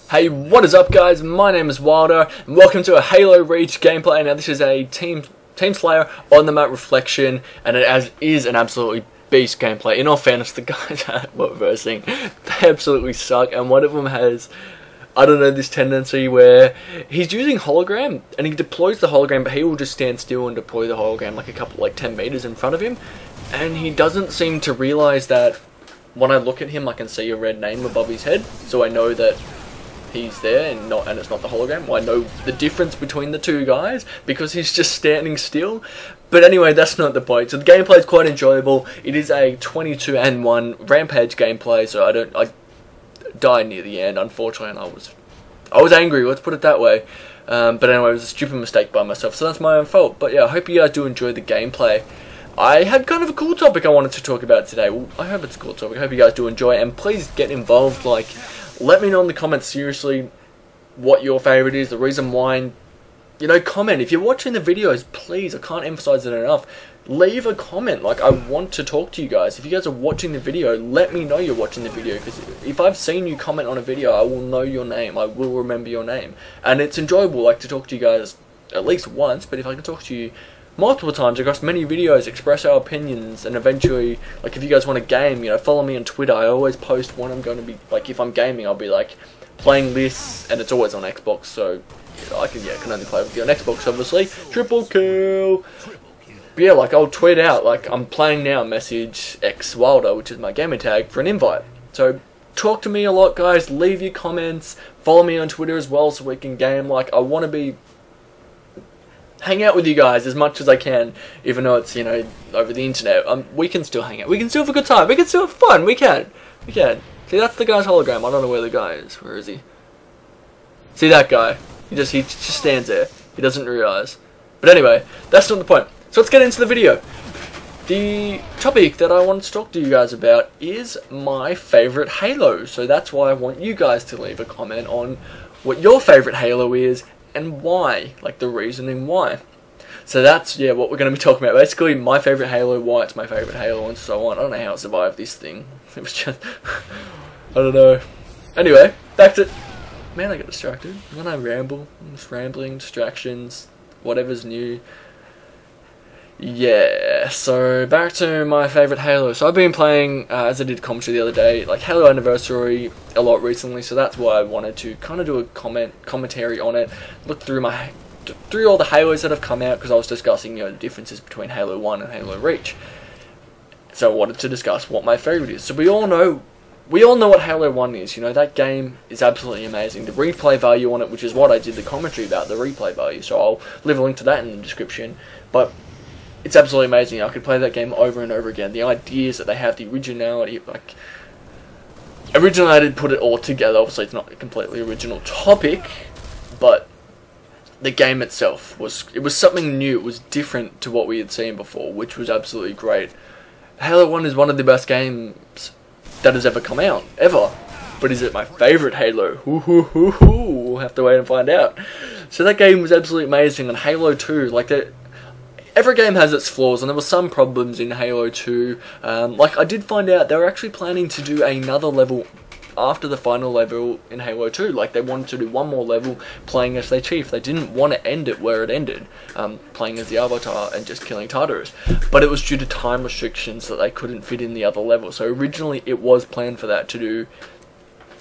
Hey, what is up guys? My name is Wilder and welcome to a HaloReach gameplay. Now this is a Team Slayer on the map Reflection, and it is an absolutely beast gameplay. In all fairness, the guys we're versing, they absolutely suck, and one of them has, I don't know, this tendency where he's using hologram and he deploys the hologram, but he will just stand still and deploy the hologram like 10 meters in front of him, and he doesn't seem to realize that when I look at him I can see a red name above his head, so I know that he's there and it's not the hologram. Well, I know the difference between the two guys because he's just standing still. But anyway, that's not the point. So the gameplay is quite enjoyable. It is a 22-1 rampage gameplay, so I died near the end, unfortunately, and I was angry, let's put it that way. But anyway, it was a stupid mistake by myself, so that's my own fault. But yeah, I hope you guys do enjoy the gameplay. I had kind of a cool topic I wanted to talk about today. Well, I hope it's a cool topic. I hope you guys do enjoy it, and please get involved. Let me know in the comments, seriously, what your favourite is, the reason why. You know, comment. If you're watching the videos, please, I can't emphasise it enough, leave a comment. I want to talk to you guys. If you guys are watching the video, let me know you're watching the video, because if I've seen you comment on a video, I will know your name. I will remember your name. And it's enjoyable, to talk to you guys at least once, but if I can talk to you multiple times across many videos, express our opinions, and eventually, if you guys want a game, follow me on Twitter. I always post when I'm going to be, if I'm gaming, I'll be playing this, and it's always on Xbox, so I can only play with you on Xbox, obviously. Triple kill! But yeah, I'll tweet out, I'm playing now, message X Wilder, which is my gamer tag, for an invite. So talk to me a lot, guys, leave your comments, follow me on Twitter as well so we can game. I want to hang out with you guys as much as I can, even though it's, over the internet. We can still hang out. We can still have a good time. We can still have fun. We can. See, that's the guy's hologram. I don't know where the guy is. Where is he? See that guy? He just stands there. He doesn't realize. But anyway, that's not the point. So let's get into the video. The topic that I want to talk to you guys about is my favourite Halo. So that's why I want you guys to leave a comment on what your favourite Halo is and why, the reasoning why. So that's, what we're going to be talking about. Basically, my favourite Halo, why it's my favourite Halo, and so on. I don't know how it survived this thing. It was just, I don't know. Anyway, back to, man, I got distracted. When I ramble, I'm just rambling, distractions, whatever's new. Yeah, so back to my favourite Halo. So I've been playing, as I did commentary the other day, Halo Anniversary a lot recently, so that's why I wanted to kind of do a commentary on it, look through all the Halos that have come out, because I was discussing, the differences between Halo 1 and HaloReach. So I wanted to discuss what my favourite is. So we all know what Halo 1 is, that game is absolutely amazing. The replay value on it, which is what I did the commentary about, the replay value, so I'll leave a link to that in the description, but it's absolutely amazing. I could play that game over and over again. The ideas that they have, the originality, originally I did put it all together. Obviously it's not a completely original topic, but the game itself was something new. It was different to what we had seen before, which was absolutely great. Halo 1 is one of the best games that has ever come out, ever. But is it my favourite Halo? We'll have to wait and find out. So that game was absolutely amazing, and Halo 2, every game has its flaws, and there were some problems in Halo 2. I did find out they were actually planning to do another level after the final level in Halo 2. They wanted to do one more level playing as their chief. They didn't want to end it where it ended, playing as the Avatar and just killing Tartarus. But it was due to time restrictions that they couldn't fit in the other level. So originally it was planned for that to do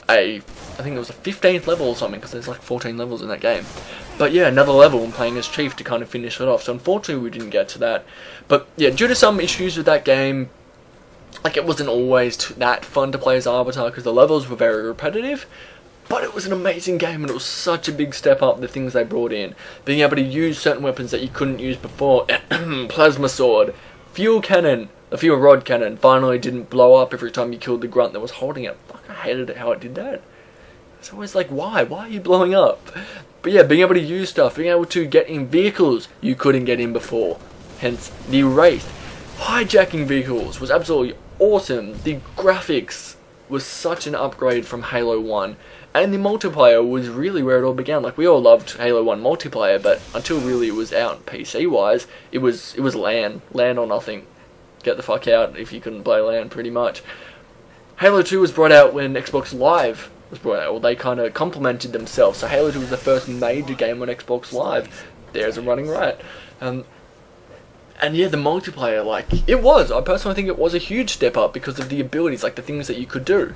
I think it was a 15th level or something, because there's 14 levels in that game. But yeah, another level and playing as Chief to kind of finish it off. So unfortunately we didn't get to that. But yeah, due to some issues with that game, it wasn't always that fun to play as Avatar, because the levels were very repetitive. But it was an amazing game, and it was such a big step up, the things they brought in. Being able to use certain weapons that you couldn't use before. Plasma sword, fuel cannon. The fuel rod cannon finally didn't blow up every time you killed the grunt that was holding it. Fuck, I hated it how it did that. It's always why? Why are you blowing up? But yeah, being able to use stuff, being able to get in vehicles you couldn't get in before. Hence, the Wraith. Hijacking vehicles was absolutely awesome. The graphics was such an upgrade from Halo 1. And the multiplayer was really where it all began. We all loved Halo 1 multiplayer, but until really it was out PC-wise, it was LAN or nothing. Get the fuck out if you couldn't play LAN, pretty much. Halo 2 was brought out when Xbox Live was brought out, or they kind of complemented themselves. So Halo 2 was the first major game on Xbox Live. There's a running right. And yeah, the multiplayer, like, I personally think it was a huge step up because of the abilities, like the things that you could do.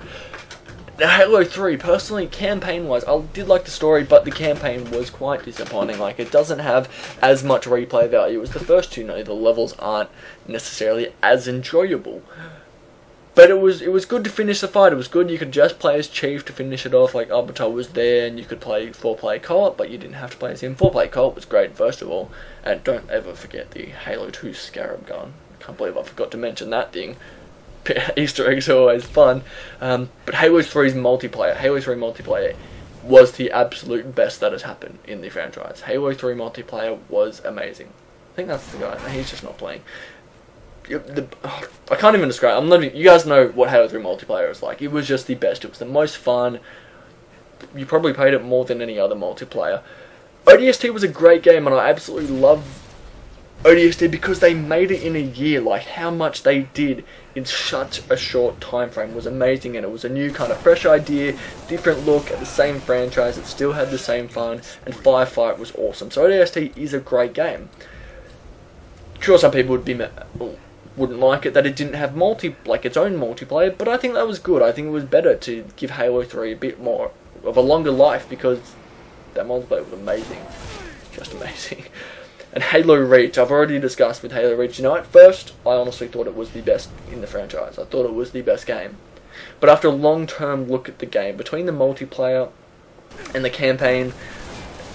Now, Halo 3, personally, campaign-wise, I did like the story, but the campaign was quite disappointing. Like, it doesn't have as much replay value as the first two. No, the levels aren't necessarily as enjoyable. But it was good to finish the fight. It was good. You could just play as Chief to finish it off. Like, Arbiter was there, and you could play 4-player co-op, but you didn't have to play as him. 4-player co-op was great, first of all. And don't ever forget the Halo 2 Scarab gun. I can't believe I forgot to mention that thing. Easter eggs are always fun. But Halo 3's multiplayer, Halo 3 multiplayer was the absolute best that has happened in the franchise. Halo 3 multiplayer was amazing. I think that's the guy. He's just not playing. I can't even describe. You guys know what Halo 3 multiplayer is like. It was just the best. It was the most fun. You probably played it more than any other multiplayer. ODST was a great game, and I absolutely love ODST because they made it in a year. Like, how much they did in such a short time frame was amazing, and it was a new kind of fresh idea, different look at the same franchise. It still had the same fun, and Firefight was awesome. So ODST is a great game. Sure, some people wouldn't like it that it didn't have its own multiplayer, but I think that was good. I think it was better to give Halo 3 a bit more of a longer life because that multiplayer was amazing, just amazing. And HaloReach, I've already discussed with HaloReach. You know, at first, I honestly thought it was the best in the franchise. I thought it was the best game. But after a long-term look at the game, between the multiplayer and the campaign,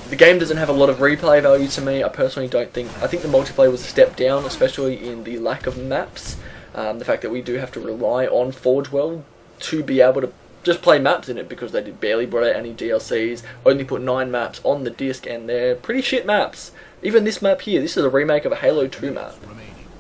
the game doesn't have a lot of replay value to me. I personally don't think. I think the multiplayer was a step down, especially in the lack of maps. The fact that we do have to rely on Forge World to be able to just play maps in it because they barely brought out any DLCs, only put 9 maps on the disc, and they're pretty shit maps. Even this map here, this is a remake of a Halo 2 map.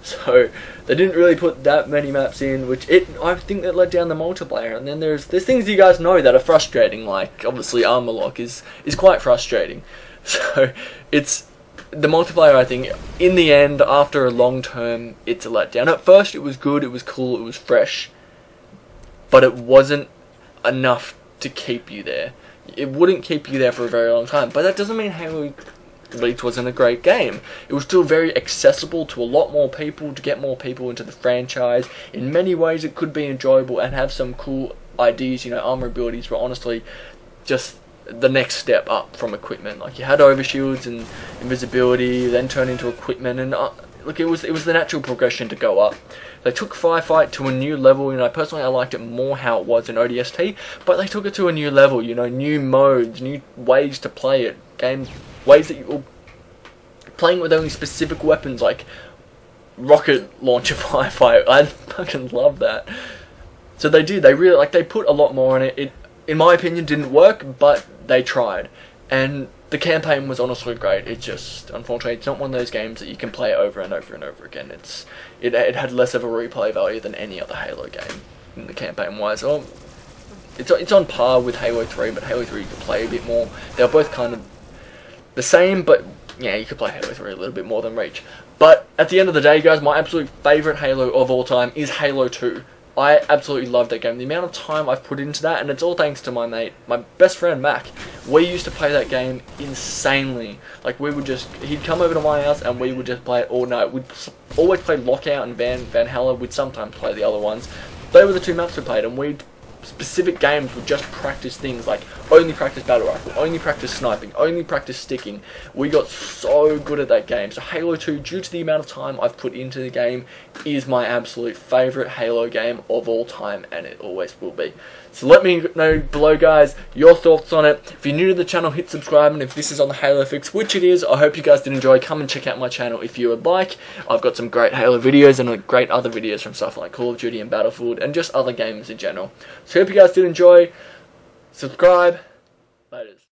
So, they didn't really put that many maps in, which I think that let down the multiplayer. And then there's things you guys know that are frustrating, like, obviously Armor Lock is quite frustrating. So, it's the multiplayer, I think, in the end, after a long term, it's a letdown. At first, it was good, it was cool, it was fresh, but it wasn't enough to keep you there. It wouldn't keep you there for a very long time, but that doesn't mean Halo Reach wasn't a great game. It was still very accessible to a lot more people, to get more people into the franchise. In many ways, it could be enjoyable and have some cool ideas. You know, armor abilities were honestly just the next step up from equipment. Like, you had overshields and invisibility, then turn into equipment, and look, it was the natural progression to go up. They took Firefight to a new level. You know, personally, I liked it more how it was in ODST, but they took it to a new level. You know, new modes, new ways to play it, ways that you were playing with only specific weapons, like rocket launcher Firefight. I fucking love that. So they really, they put a lot more on it. It, in my opinion, didn't work, but they tried. And the campaign was honestly great. It just, unfortunately, it's not one of those games that you can play over and over and over again. It had less of a replay value than any other Halo game in the campaign-wise. Oh, it's on par with Halo 3, but Halo 3 you could play a bit more. They're both kind of the same, but yeah, you could play Halo 3 a little bit more than Reach. But at the end of the day, guys, my absolute favourite Halo of all time is Halo 2. I absolutely love that game. The amount of time I've put into that, and it's all thanks to my mate, my best friend Mac. We used to play that game insanely. Like, he'd come over to my house and we would just play it all night. We'd always play Lockout and Van Hella. We'd sometimes play the other ones. They were the two maps we played, and specific games would just practice things like only practice battle rifle, only practice sniping, only practice sticking. We got so good at that game. So Halo 2, due to the amount of time I've put into the game, is my absolute favourite Halo game of all time, and it always will be. So let me know below, guys, your thoughts on it. If you're new to the channel, hit subscribe, and if this is on the Halo Fix, which it is, I hope you guys did enjoy. Come and check out my channel if you would like. I've got some great Halo videos and great other videos from stuff like Call of Duty and Battlefield and just other games in general. So I hope you guys did enjoy. Subscribe.